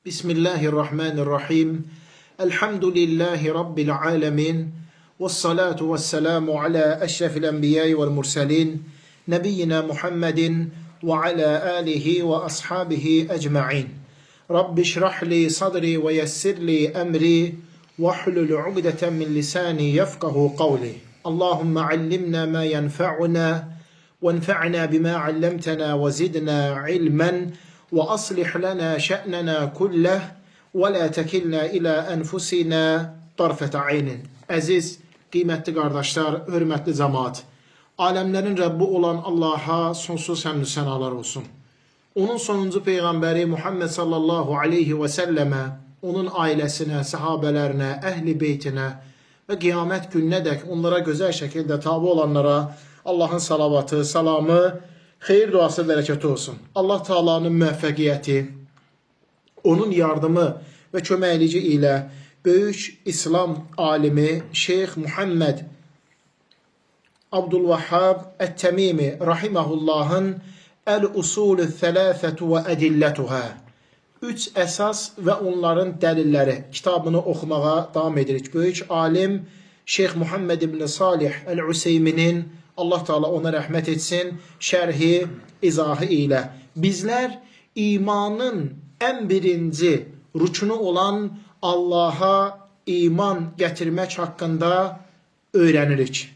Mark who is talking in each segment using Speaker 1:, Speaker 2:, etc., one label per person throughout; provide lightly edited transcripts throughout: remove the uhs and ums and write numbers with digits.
Speaker 1: Bismillahirrahmanirrahim. Elhamdülillahi Rabbil alemin. Vessalatu vesselamu ala eşrefil enbiyayı vel murselin. Nebiyyina Muhammedin ve ala alihi ve ashabihi ecma'in. Rabbi şrahli sadri ve yessirli emri. Vahlul uqdeten min lisani yefkahu kavli. Allahümme allimna ma yenfa'una. وانفعنا بما علمتنا وزدنا علما وأصلح لنا شأننا كله ولا تكلنا إلى أنفسنا طرفة عين. Aziz, kıymetli kardeşler, hürmetli cemaat. Alemlerin Rabbi olan Allah'a sonsuz həmd sənalar olsun. Onun sonuncu peyğəmbəri Muhammed sallallahu aleyhi ve selleme, onun ailəsinə, sahabələrinə, əhli beytinə və qiyamət gününə dək onlara gözəl şəkildə tabi olanlara Allah'ın salavatı, salamı, xeyir duası, bərəkəti olsun. Allah Taala'nın müvəffəqiyyəti, onun yardımı və köməkliyi ilə böyük İslam alimi Şeyx Muhammed Abdülvahhab Ət-Təmimi rahimehullahın El-Usulü Thələthətu və Ədillətuhə, üç əsas və onların dəlilləri kitabını oxumağa davam edirik. Böyük alim Şeyx Muhammed ibn Salih El-Useyminin, Allah Teala ona rəhmət etsin, şərhi, izahı ilə bizlər imanın ən birinci rükünü olan Allah'a iman gətirmək haqqında öyrənirik.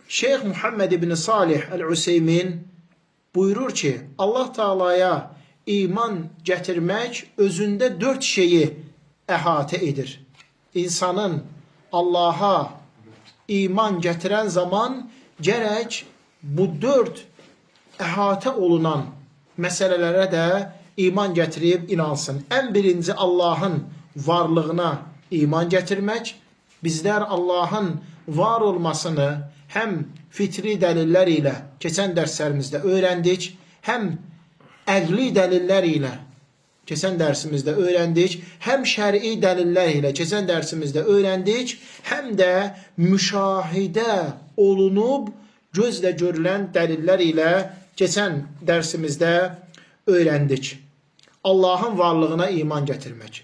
Speaker 1: Şeyx Muhammed ibn Salih El-Useymin buyurur ki, Allah Teala'ya iman gətirmək özündə dörd şeyi əhatə edir. İnsanın Allah'a iman gətirən zaman gərək bu dörd əhatə olunan məsələlərə də iman gətirib inansın. Ən birinci Allah'ın varlığına iman gətirmək. Bizlər Allah'ın var olmasını həm fitri dəlillər ilə keçən dərslərimizdə öyrəndik, həm əqli dəlillər ilə keçən dərsimizdə öyrəndik, həm şəri dəlillər ilə keçən dərsimizdə öyrəndik, həm də müşahidə olunub gözlə görülən dəlillər ilə keçən dərsimizdə öyrəndik. Allah'ın varlığına iman gətirmək.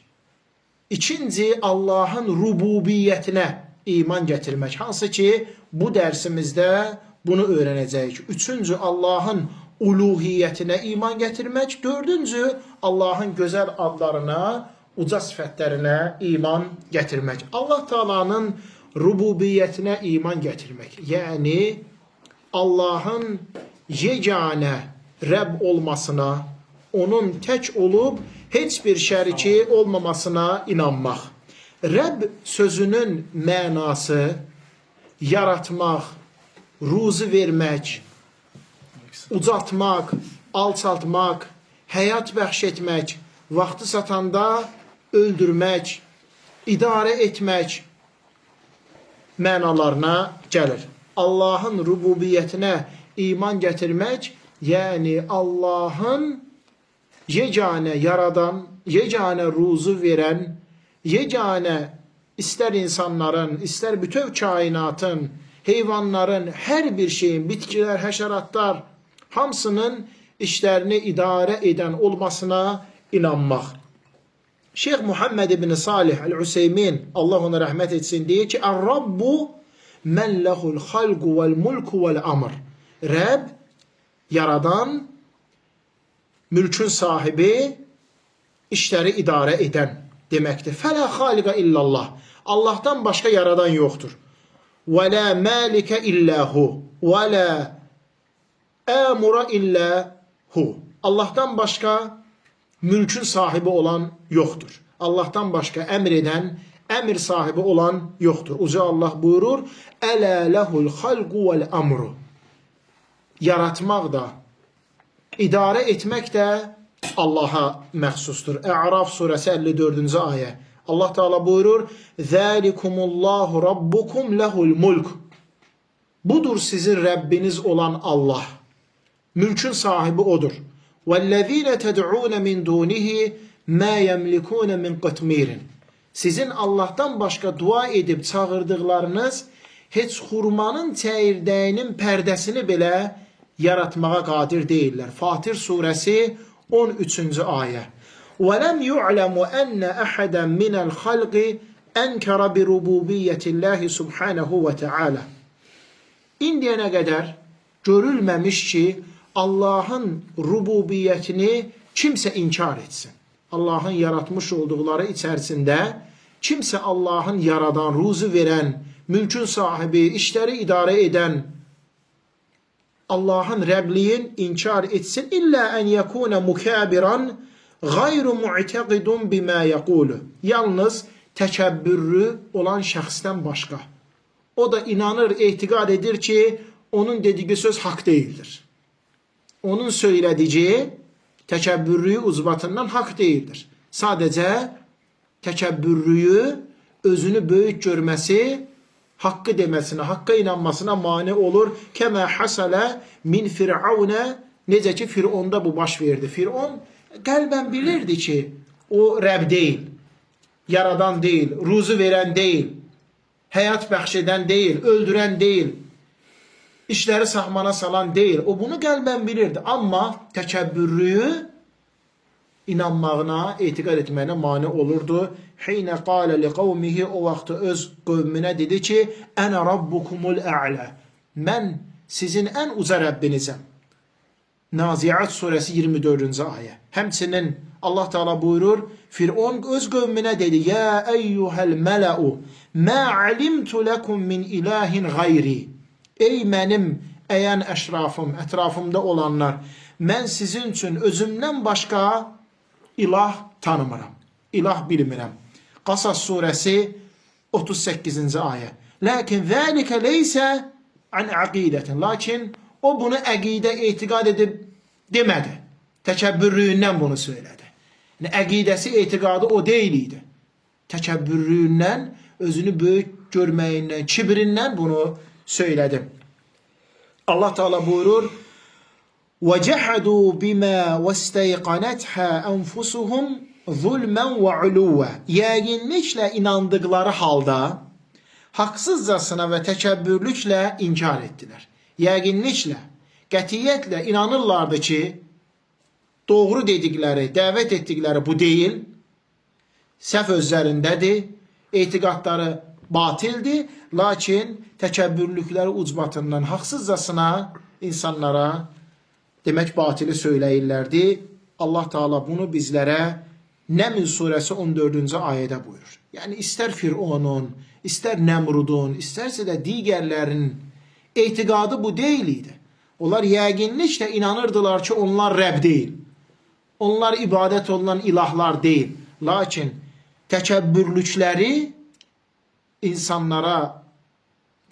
Speaker 1: İkinci, Allah'ın rububiyyətinə iman gətirmək. Hansı ki, bu dərsimizdə bunu öyrənəcəyik. Üçüncü, Allah'ın uluhiyyətinə iman gətirmək. Dördüncü, Allah'ın gözəl adlarına, uca sifətlərinə iman gətirmək. Allah Teala'nın rububiyyətinə iman gətirmək. Yəni, Allah'ın yeganə Rəbb olmasına, onun tək olub, heç bir şəriki olmamasına inanmaq. Rəbb sözünün mənası yaratmaq, ruzi vermək, ucaltmaq, alçaltmaq, həyat bəxş etmək, vaxtı satanda öldürmək, idarə etmək mənalarına gəlir. Allah'ın rububiyyətinə iman gətirmək, yəni Allah'ın yeganə yaradan, yeganə ruzu verən, yeganə istər insanların, istər bütöv kainatın, heyvanların, hər bir şeyin, bitkilər, həşəratlar, hamısının işlərini idarə edən olmasına inanmaq. Şeyx Muhammed ibn Salih El-Useymin, Allah ona rəhmət etsin, deyir ki, Ər-Rabbu mən ləhul xalqu vəl-mulku vəl-amr. Rəbb, yaradan, mülkün sahibi, işləri idarə edən deməkdir. Fələ xaliqə illallah. Allah'tan başqa yaradan yoxdur. Və lə məlikə illəhu. Və lə əmura illəhu. Allah'tan başqa mülkün sahibi olan yoxdur. Allah'tan başqa əmr edən, əmir sahibi olan yoxdur. Uca Allah buyurur, Ələ ləhul xalqu vəl-amru. Yaratmaq da, idarə etmək də Allah'a məxsusdur. Ə'raf surəsi 54-cü ayə. Allah Teala buyurur, Zəlikumullahu rabbukum ləhul mulk. Budur sizin Rəbbiniz olan Allah. Mülkün sahibi odur. وَالَّذ۪ينَ تَدْعُونَ مِنْ دُونِهِ مَا يَمْلِكُونَ مِنْ قِطْمِيرٍ. Sizin Allah'tan başqa dua edib çağırdıqlarınız heç xurmanın çəyirdəyinin pərdəsini belə yaratmağa qadir deyirlər. Fatir surəsi 13-cü ayə. وَلَمْ يُعْلَمُ أَنَّ أَحَدًا مِنَ الْخَلْقِ أَنْكَرَ بِرُبُوبِيَّةِ اللّٰهِ سُبْحَانَهُ وَتَعَالَى. İndiyene kadar görülmemiş ki Allah'ın rububiyetini kimse inkar etsin. Allah'ın yaratmış oldukları içerisinde kimse Allah'ın yaradan, ruzu veren, mülkün sahibi, işleri idare eden Allah'ın Rəbliyin inkar etsin. İlla en yekune mukabiran gayru mu'taqidun bima yaqulu. Yalnız təkəbbürlü olan şəxsdən başqa. O da inanır, etiqad edir ki onun dediği söz hak değildir. Onun söylediği təkəbbürlüyü uzbatından hak değildir. Sadece təkəbbürlüyü özünü böyük görməsi, hakkı demesine, hakka inanmasına mani olur. Kema hasale min Firavune, necə ki Firavunda bu baş verdi. Firavun qəlbən bilirdi ki o Rəbb deyil, yaradan deyil, ruzu veren deyil, hayat bəxş edən deyil, öldürən deyil, işləri sahmana salan deyil. O bunu qəlbən bilirdi. Amma təkəbbürlüyü inanmağına, etiqad etməyinə mani olurdu. Hine qale li qavmihi, o vaxt öz qövmünə dedi ki, Ənə rabbukumul a'la. Mən sizin ən uca Rəbbinizəm. Naziat suresi 24. ayə. Həmçinin Allah Teala buyurur, Firavun öz qövmünə dedi, Ya eyyuhel mələ'u, mə alimtu lekum min ilahin gayri. Ey mənim əyən əşrafım, ətrafımda olanlar, mən sizin üçün özümdən başqa ilah tanımıram, ilah bilmirəm. Qasas suresi 38. ayə. Lakin zəlikə leysə an aqidətin. Lakin o bunu əqidə etiqad edib demədi. Təkəbbürlüyündən bunu söylədi. Yəni, əqidəsi, etiqadı o deyil idi. Təkəbbürlüyündən, özünü böyük görməyindən, kibirindən bunu söylədi. Allah Teala buyurur, وَجَحَدُوا بِمَا وَاسْتَيْقَنَتْهَا أَنْفُسُهُمْ ظُلْمًا وَعُلُوًّا. Yəqinliklə inandıkları halda haksızcasına və təkəbbürlüklə inkar etdilər. Yəqinliklə, qətiyyətlə inanırlardı ki, doğru dedikləri, dəvət etdikləri bu deyil, səhv özlərindədir, etiqadları batildir, lakin təkəbbürlükləri ucbatından haksızcasına insanlara demək batili söyləyirlərdi. Allah Teala bunu bizlərə Nəml suresi 14. ayədə buyurur. Yəni istər Firavunun, istər Nəmrudun, istərsə də digərlərinin etiqadı bu deyil idi. Onlar yəqinliklə inanırdılar ki, onlar Rəbb deyil. Onlar ibadət olunan ilahlar deyil. Lakin təkəbbürlükləri insanlara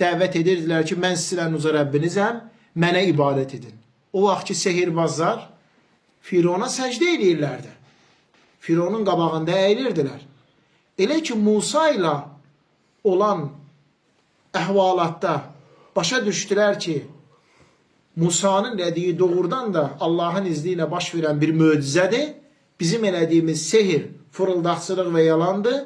Speaker 1: dəvət edirdilər ki, mən sizlərin uca Rəbbinizəm, mənə ibadət edin. O vaxt ki, sehirbazlar Firavuna səcdə edirlərdi. Firavunun qabağında əyilirdilər. Elə ki, Musa ilə olan əhvalatda başa düşdülər ki, Musa'nın dediği doğrudan da Allah'ın izniyle baş verən bir möcüzədir. Bizim elədiyimiz sehir, fırıldaqçılıq və yalandır.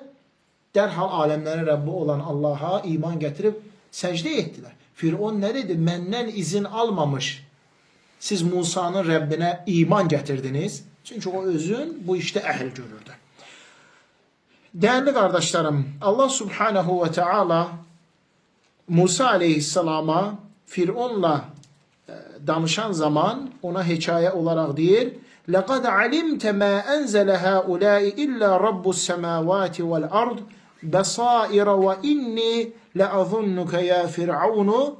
Speaker 1: Dərhal aləmlərin Rəbbi olan Allah'a iman gətirib səcdə etdilər. Firavun nə dedi? Məndən izin almamış siz Musa'nın Rəbbinə iman gətirdiniz. Çünki o özün bu işdə əhl görürdü. Değerli kardeşlerim, Allah Subhanahu ve Teala Musa aleyhisselama Firavunla danışan zaman ona hikaye olarak deyir, لَقَدْ عَلِمْتَ مَا أَنْزَلَ هَؤُلَاءِ إِلَّا رَبُّ السَّمَاوَاتِ وَالْأَرْضِ بَصَائِرَ وَإِنِّي لَأَظُنُّكَ يَا فِرْعَوْنُ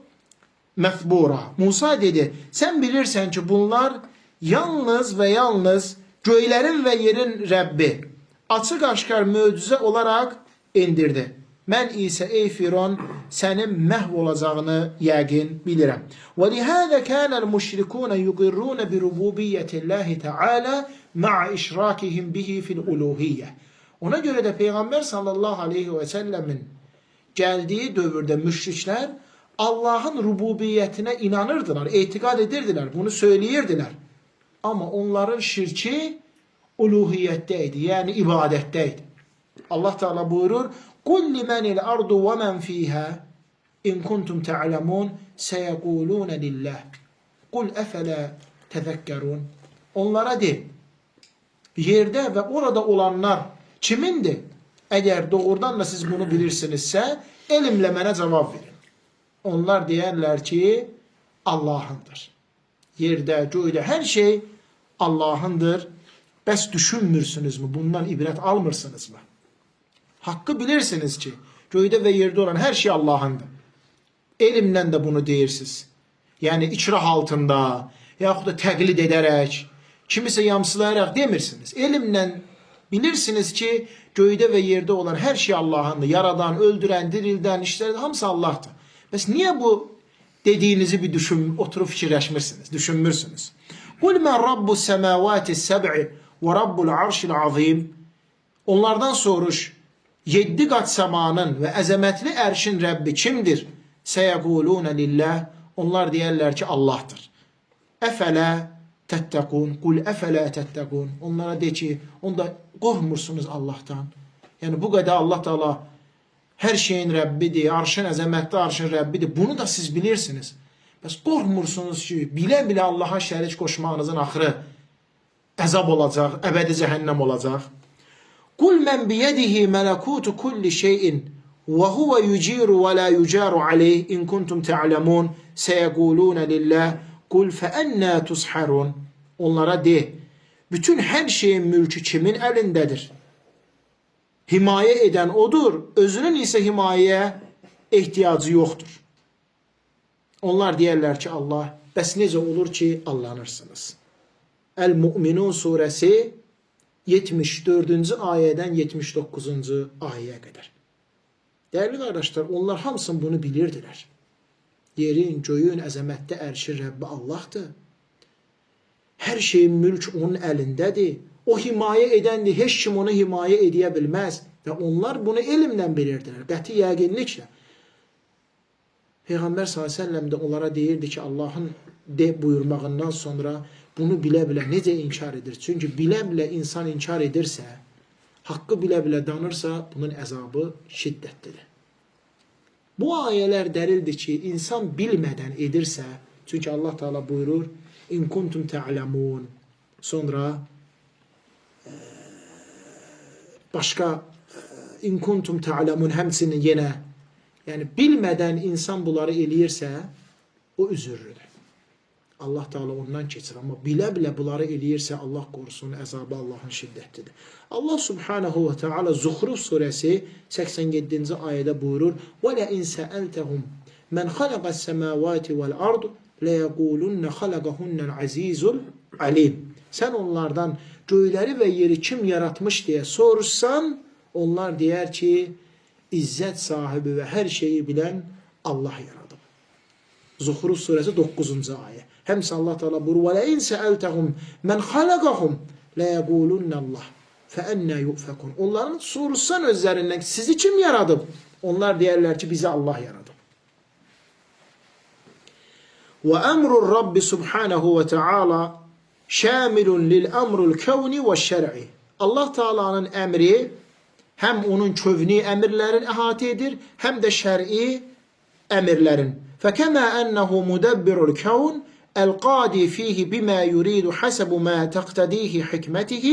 Speaker 1: methbura. Musa dedi, sen bilirsen ki bunlar yalnız ve yalnız göylerin ve yerin Rabbi açık aşkar möcüzə olarak indirdi. Mən isə ey Firon sənin məhv olacağını yəqin bilirəm. Və lihəzə kənəl müşrikun yuqirrun bi rububiyyətillahi Teala ma'a işrakihim bihi fil uluhiyyə. Ona görə də Peyğəmbər sallallahu aleyhi və səlləmin gəldiyi dövrdə müşriklər Allah'ın rububiyyətinə inanırdılar, etiqad edirdiler, bunu söyləyirdilər. Amma onların şirki uluhiyyətdəydi, yəni ibadətdəydi. Allah Teala buyurur, قُلْ لِمَنِ الْأَرْضُ وَمَنْ فِيهَا إِنْ كُنْتُمْ تَعْلَمُونَ سَيَقُولُونَ لِلّٰهِ قُلْ أَفَلَا تَذَكَّرُونَ. Onlara de, Yerde ve orada olanlar kimindir? Eğer doğrudan da siz bunu bilirsinizse elimle mənə cevap verin. Onlar deyərlər ki Allah'ındır. Yerde, göyde her şey Allah'ındır. Bəs düşünmürsünüz mü? Bundan ibrət almırsınız mı? Hakkı bilirsiniz ki göyde ve yerde olan her şey Allah'ındır. Elimden de bunu deyirsiniz. Yani icra altında yaxud da təqlid edərək, kimisə yamsılayaraq demirsiniz. Elimden bilirsiniz ki göyde ve yerde olan her şey Allah'ındır. Yaradan, öldüren, dirilden, işlerden hamısı Allah'tır. Bəs niye bu dediğinizi bir oturup fikirləşmirsiniz, düşünmürsünüz? Qul mən rabbus semavati səb'i ve rabbul arşil azim. Onlardan soruş, 7 qat səmanın ve əzəmətli ərşin Rəbbi kimdir? Seyeguluna lillah. Onlar deyərlər ki Allah'tır. Efela tettekun. Kul efela tettekun. Onlara de ki onda qorxmursunuz Allah'tan. Yani bu kadar Allah Teala her şeyin Rabbidir, arşın əzəmətli arşın Rabbidir. Bunu da siz bilirsiniz. Bəs qorxmursunuz ki bile Allah'a şərik koşmağınızın axırı əzab olacaq, əbədi cəhənnəm olacaq. Kul men biyedihi melekutu kulli şeyin ve huve yuciru ve la yucaru aleyh in kuntum ta'lemun seyeguluna lillah kul fe enna tusharun. Onlara de, bütün her şeyin mülkü kimin elindedir? Himaye eden odur, özünün ise himayeye ihtiyacı yoktur. Onlar deyərlər ki Allah, bəs necə olur ki allanırsınız? El-Mu'minun suresi 74. ayeden 79. ayeye kadar. Değerli kardeşler, onlar hamısını bunu bilirdiler. Yerin, göğün, əzəmətdə ərşi Rəbbi Allah'tır. Her şeyin mülk onun elindədir. O himaye edendir. Heç kim onu himaye edə bilməz. Və onlar bunu elmlə bilirdilər. Qəti yəqinliklə. Peyğəmbər s.ə.v de onlara deyirdi ki Allah'ın de buyurmağından sonra bunu bilə-bilə necə inkar edir? Çünki bilə-bilə insan inkar edirsə, haqqı bilə-bilə danırsa bunun əzabı şiddətlidir. Bu ayələr dəlildir ki insan bilmədən edirsə, çünki Allah Teala buyurur İn kuntum ta'lemun. Sonra başka in kuntum ta'lemun həmsinin yenə yani bilmədən insan bunları eləyirsə o üzürlüdür. Allah Teala ondan keçir ama bilə-bilə bunları eləyirsə Allah qorusun əzabı Allah'ın şiddətlidir. Allah Subhanahu ve Teala Zuhruf suresi 87. ayədə buyurur ve la in sa'altahum men halaqas semawati vel ard لَيَقُولُنَّ خَلَقَهُنَّ الْعَز۪يزُ الْعَلِيمُ. Sen onlardan göyleri ve yeri kim yaratmış diye sorursan onlar deyər ki izzet sahibi ve her şeyi bilen Allah yaradı. Zuhruf suresi 9. ayet. Hemse Allah Teala buyurur وَلَاِنْ سَأَلْتَهُمْ مَنْ خَلَقَهُمْ لَيَقُولُنَّ اللّٰهِ فَاَنَّا يُؤْفَكُونَ. Onların sorursan özlerinden sizi kim yaradı? Onlar deyərlər ki bizi Allah yaradı. وأمر الرب سبحانه وتعالى شامل للأمر الكوني والشرعي. Allah Teala'nın emri hem onun kövni emirlerin ihate edir hem de şer'i emirlerin. فكما أنه مدبر الكون القاضي فيه بما يريد حسب ما تقتضيه حكمته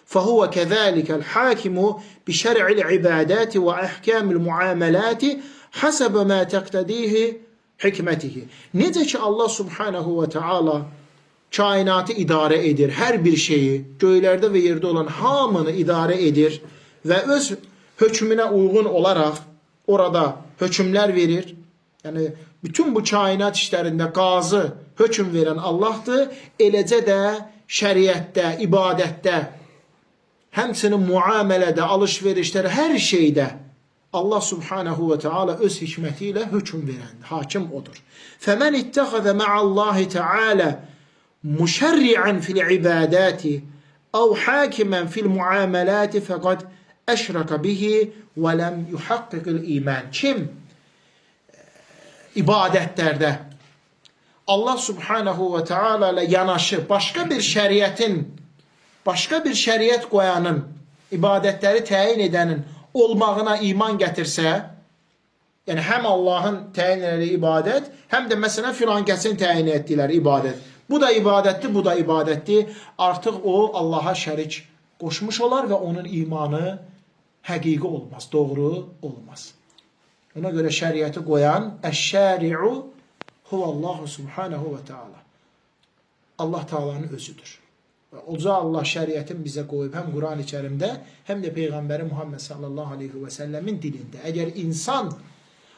Speaker 1: فهو كذلك الحاكم بشرع العبادات وأحكام المعاملات حسب ما تقتضيه hikmetihi. Necə ki Allah Subhanahu ve Teala kainatı idare edir. Her bir şeyi göylerde ve yerde olan hamını idare edir ve öz hükmüne uygun olarak orada hükümler verir. Yani bütün bu kainat işlerinde qazı hüküm veren Allah'tır. Eləcə də şəriətdə, ibadətdə, həmçinin muamelədə, alışverişlər, her şeydə Allah Subhanahu ve Teala öz hikmetiyle hüküm veren hakim odur. فَمَنْ اتَّخَذَ مَعَ اللّٰهِ تَعَالَى مُشَرِّعًا فِي الْعِبَادَاتِ اَوْ حَاكِمًا فِي الْمُعَامَلَاتِ فَقَدْ اَشْرَكَ بِهِ وَلَمْ يُحَقِّقِ الْاِيمَانِ. Kim ibadetlerde Allah Subhanahu ve Teala ile yanaşı başka bir şeriat koyanın, ibadetleri təyin edenin olmağına iman getirsə, yani hem Allah'ın təyin etdiyi ibadet, hem de mesela filan kəsin təyin etdilər ibadet. Bu da ibadettir, bu da ibadettir. Artıq o Allah'a şərik qoşmuş olar və onun imanı həqiqi olmaz, doğru olmaz. Ona görə şəriəti qoyan əş-şəri'u huvallahu subhanahu və taala. Allah Taala'nın özüdür. Uca Allah şəriətin bizə qoyub həm Quran-ı Kərimdə, həm də Peyğəmbəri Muhammed sallallahu aleyhi və səlləmin dilində. Əgər insan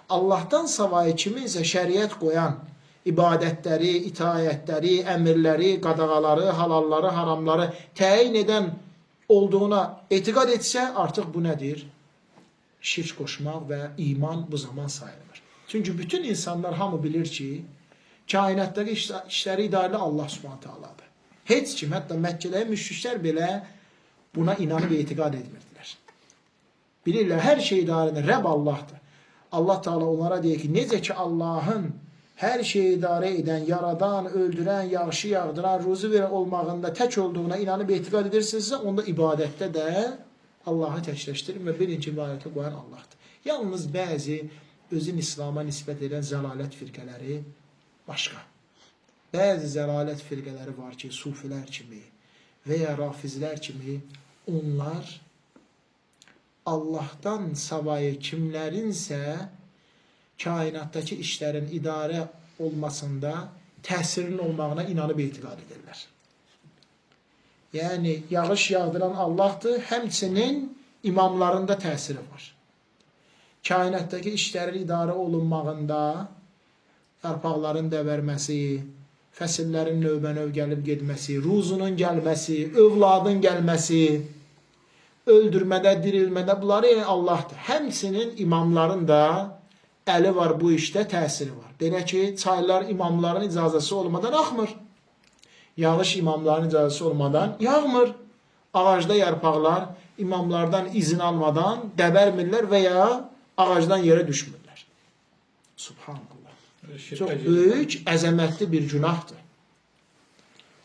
Speaker 1: Allahdan savayı kiminsə şəriət qoyan ibadətləri, itaətləri, əmirləri, qadağaları, halalları, haramları təyin edən olduğuna etiqad etsə, artıq bu nədir? Şirk qoşmaq və iman bu zaman sayılır. Çünki bütün insanlar hamı bilir ki, kainatdakı işləri idarəli Allah Subhanahu Taala'dır. Heç kim, hətta Məkkədəki müşriklər belə buna inanıb etiqad etmirdilər. Bilirlər, hər şey idarədə Rəbb Allahdır. Allah Taala onlara deyir ki, necə ki Allahın hər şeyi idarə edən, yaradan, öldürən, yağışı yağdıran, ruzu verən olmağında tək olduğuna inanıb etiqad edirsinizsə, onda ibadətdə də Allahı təkləşdirin və bilin ki, ibadəti qoyan Allahdır. Yalnız bəzi özün İslam'a nisbət edən zəlalət firqələri başqa. Bəzi zəlalət firqələri var ki, sufilər kimi və ya rafizlər kimi, onlar Allahdan savayı kimlərinsə kainatdakı işlərin idarə olmasında təsirin olmağına inanıb etiqad edirlər. Yəni, yağış yağdıran Allahdır, həmçinin imamlarında təsiri var. Kainatdakı işlərin idarə olunmağında yarpaqların dəvərməsi, fəsillərin növbə-növ gəlib gedməsi, ruzunun gəlməsi, övladın gəlməsi, öldürmədə, dirilmədə bunları Allahdır. Həmçinin imamların da əli var bu işdə, təsiri var. Belə ki, çaylar imamların icazəsi olmadan axmır. Yağış imamların icazəsi olmadan yağmır. Ağacda yarpaqlar imamlardan izin almadan dəbərmirlər və ya ağacdan yerə düşmürlər. Subhanallah. Çox böyük, əzəmətli bir günahdır.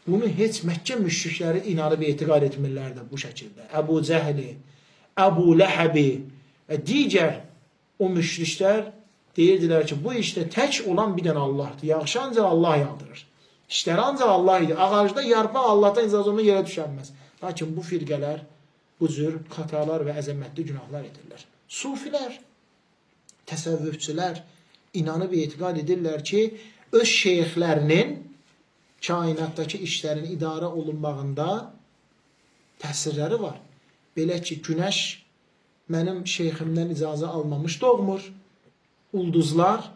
Speaker 1: Bunu heç Məkkə müşrikləri inanıb etiqad etmirlərdi bu şəkildə. Əbu Cəhli, Əbu Ləhəbi və digər o müşriklər deyirdilər ki, bu işdə tək olan bir dənə Allahdır. Yağışı ancaq Allah yağdırır. İşləri ancaq Allah idi. Ağacda yarpaq Allahdan icazə olunca yerə düşənməz. Lakin bu firqələr bu cür xatalar və əzəmətli günahlar edirlər. Sufilər, təsəvvüfçülər inanıb etiqad edirlər ki, öz şeyxlərinin kainatdakı işlərin idarə olunmağında təsirləri var. Belə ki, günəş mənim şeyximdən icazə almamış doğmur. Ulduzlar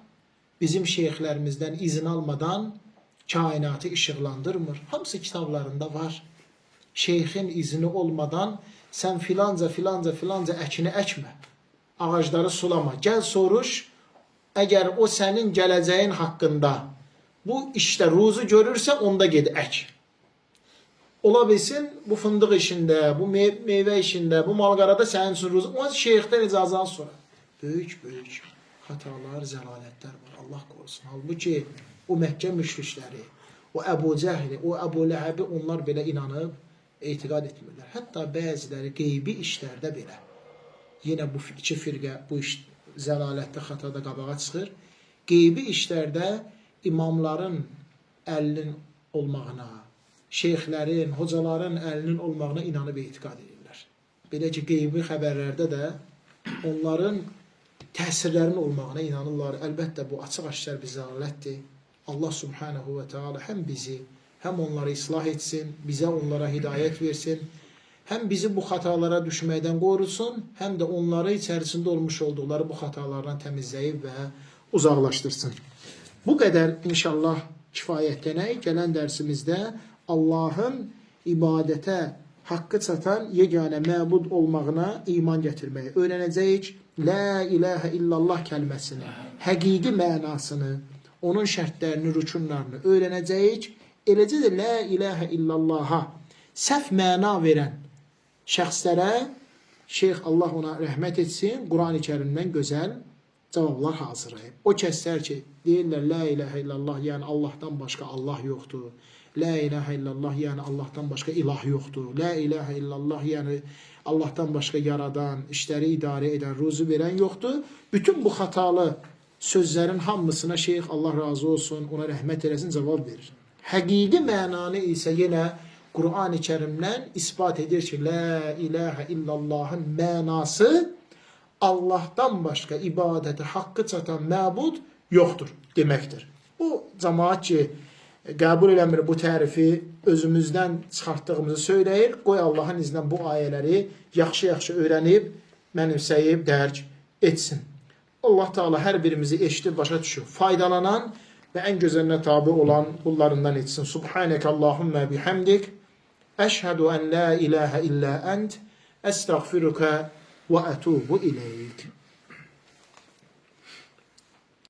Speaker 1: bizim şeyxlərimizdən izin almadan kainatı işıqlandırmır. Hamısı kitablarında var. Şeyxin izni olmadan sən filanca əkini əkmə. Ağacları sulama. Gəl soruş, əgər o sənin gələcəyin haqqında bu işdə ruzu görürsə, onda ged ək. Ola bilsin, bu fındıq işində, bu meyvə işində, bu malqarada sənin üçün ruzu, o şeyxdən icazanı sonra. Böyük xatalar, zəlalətlər var. Allah qorusun. Halbuki o Məkkə müşrikləri, o Əbu Cəhli, o Əbu Ləhəbi onlar belə inanıb etiqad etmirlər. Hətta bəziləri qeybi işlərdə belə. Yenə bu iki firqə bu iş zəlalətdə, xatada qabağa çıxır. Qeybi işlərdə imamların əlinin olmağına, şeyxlərin, hocaların əlinin olmağına inanıb etiqad edirlər. Belə ki, qeybi xəbərlərdə də onların təsirlərinin olmağına inanırlar. Əlbəttə, bu açıq-aşkar bir zəlalətdir. Allah Subhanahu və Teala həm bizi, həm onları islah etsin, bizə onlara hidayət versin, həm bizi bu xatalara düşməkdən qorusun, həm də onları içərisində olmuş olduqları bu xatalardan təmizləyib və uzaqlaşdırsın. Bu qədər inşallah kifayətlənək. Gələn dərsimizdə Allahın ibadətə haqqı çatan yeganə məbud olmağına iman gətirməyi öyrənəcəyik. La ilahə illallah kəlməsini, həqiqi mənasını, onun şərtlərini, rükunlarını öyrənəcəyik. Eləcə də la ilahə illallaha səhv məna verən şəxslərə Şeyx Allah ona rəhmət etsin, Quran-ı Kərimdən gözəl cavablar hazırlayıb. O kəslər ki, deyirlər la ilahə illallah, yəni Allahdan başqa Allah yoxdur. La ilahə illallah, yəni Allahdan başqa ilah yoxdur. La ilahə illallah, yəni Allahdan başqa yaradan, işləri idarə edən, ruzu verən yoxdur. Bütün bu xatalı sözlərin hamısına Şeyx Allah razı olsun, ona rəhmət eləsin cavab verir. Həqiqi mənanı isə yenə Kur'an-ı Kerim'den ispat edir ki La ilahe illallah'ın mənası Allah'tan başqa ibadəti haqqı çatan məbud yoxdur deməkdir. Bu cəmaət ki, qəbul eləmir bu tərifi, özümüzdən çıxartdığımızı söyləyir. Qoy Allahın iznən bu ayələri yaxşı-yaxşı öyrənib, mənimsəyib, dərk etsin. Allah Teala hər birimizi eşidib, başa düşüb, faydalanan və ən gözəlinə tabi olan qullarından etsin. Subhanək Allahümmə bihamdik, əşhədu ən la ilahə illə ənd, əstəğfiruka və ətubu iləyik.